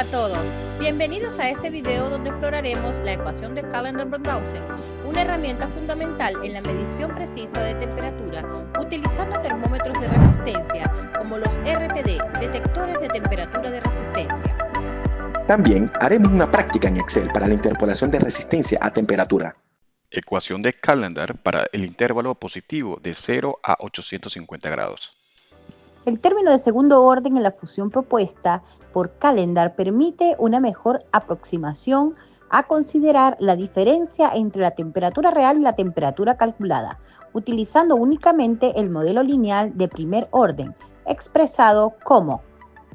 a todos, bienvenidos a este video donde exploraremos la ecuación de Callendar-Van-Dusen, una herramienta fundamental en la medición precisa de temperatura utilizando termómetros de resistencia como los RTD, detectores de temperatura de resistencia. También haremos una práctica en Excel para la interpolación de resistencia a temperatura. Ecuación de Callendar para el intervalo positivo de 0 a 850 grados. El término de segundo orden en la fusión propuesta por Callendar permite una mejor aproximación a considerar la diferencia entre la temperatura real y la temperatura calculada, utilizando únicamente el modelo lineal de primer orden, expresado como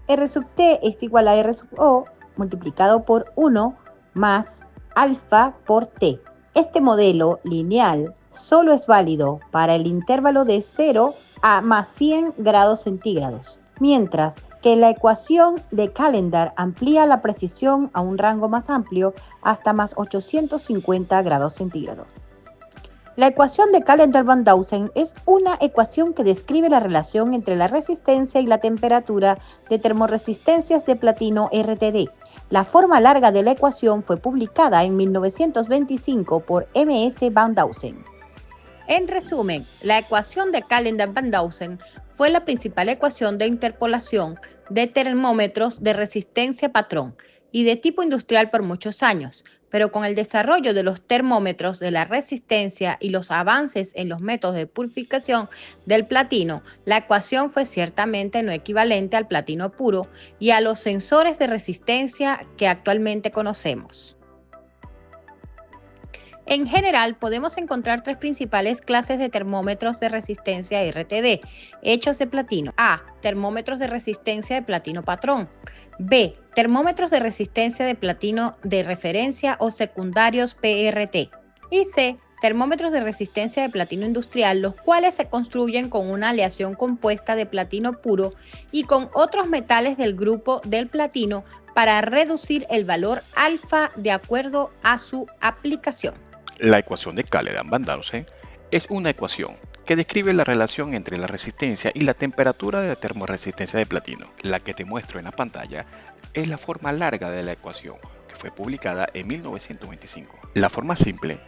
R sub t es igual a R sub o multiplicado por 1 más alfa por t. Este modelo lineal solo es válido para el intervalo de 0 a más 100 grados centígrados, mientras que la ecuación de Callendar amplía la precisión a un rango más amplio hasta más 850 grados centígrados. La ecuación de Callendar-Van Dusen es una ecuación que describe la relación entre la resistencia y la temperatura de termoresistencias de platino RTD. La forma larga de la ecuación fue publicada en 1925 por M.S. Van Dusen. En resumen, la ecuación de Callendar-Van Dusen fue la principal ecuación de interpolación de termómetros de resistencia patrón y de tipo industrial por muchos años, pero con el desarrollo de los termómetros de la resistencia y los avances en los métodos de purificación del platino, la ecuación fue ciertamente no equivalente al platino puro y a los sensores de resistencia que actualmente conocemos. En general, podemos encontrar tres principales clases de termómetros de resistencia RTD, hechos de platino. A. Termómetros de resistencia de platino patrón. B. Termómetros de resistencia de platino de referencia o secundarios PRT. Y C. Termómetros de resistencia de platino industrial, los cuales se construyen con una aleación compuesta de platino puro y con otros metales del grupo del platino para reducir el valor alfa de acuerdo a su aplicación. La ecuación de Callendar-Van Dusen es una ecuación que describe la relación entre la resistencia y la temperatura de termoresistencia de platino. La que te muestro en la pantalla es la forma larga de la ecuación, que fue publicada en 1925. La forma simple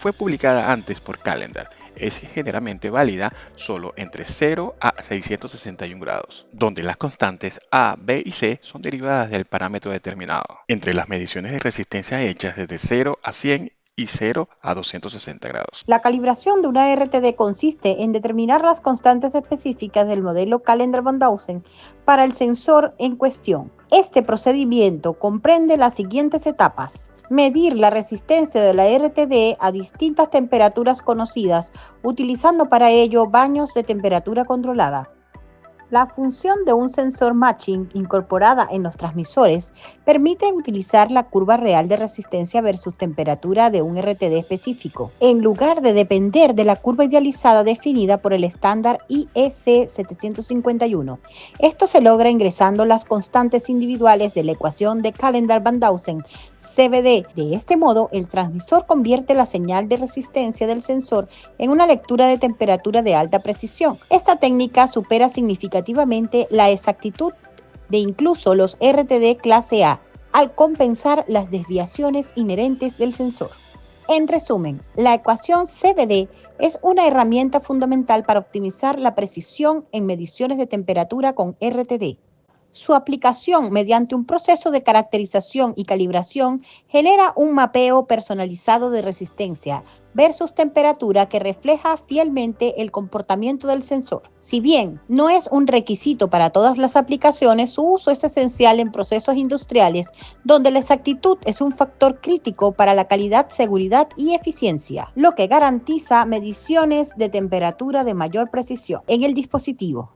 fue publicada antes por Callendar. Es generalmente válida solo entre 0 a 661 grados, donde las constantes A, B y C son derivadas del parámetro determinado. Entre las mediciones de resistencia hechas desde 0 a 100 y 0 a 260 grados. La calibración de una RTD consiste en determinar las constantes específicas del modelo Callendar-Van Dusen para el sensor en cuestión. Este procedimiento comprende las siguientes etapas: medir la resistencia de la RTD a distintas temperaturas conocidas, utilizando para ello baños de temperatura controlada. La función de un sensor matching incorporada en los transmisores permite utilizar la curva real de resistencia versus temperatura de un RTD específico, en lugar de depender de la curva idealizada definida por el estándar IEC 751. Esto se logra ingresando las constantes individuales de la ecuación de Callendar-Van Dusen, CVD. De este modo, el transmisor convierte la señal de resistencia del sensor en una lectura de temperatura de alta precisión. Esta técnica supera significativamente la exactitud de incluso los RTD clase A, al compensar las desviaciones inherentes del sensor. En resumen, la ecuación CVD es una herramienta fundamental para optimizar la precisión en mediciones de temperatura con RTD. Su aplicación mediante un proceso de caracterización y calibración genera un mapeo personalizado de resistencia versus temperatura que refleja fielmente el comportamiento del sensor. Si bien no es un requisito para todas las aplicaciones, su uso es esencial en procesos industriales donde la exactitud es un factor crítico para la calidad, seguridad y eficiencia, lo que garantiza mediciones de temperatura de mayor precisión en el dispositivo.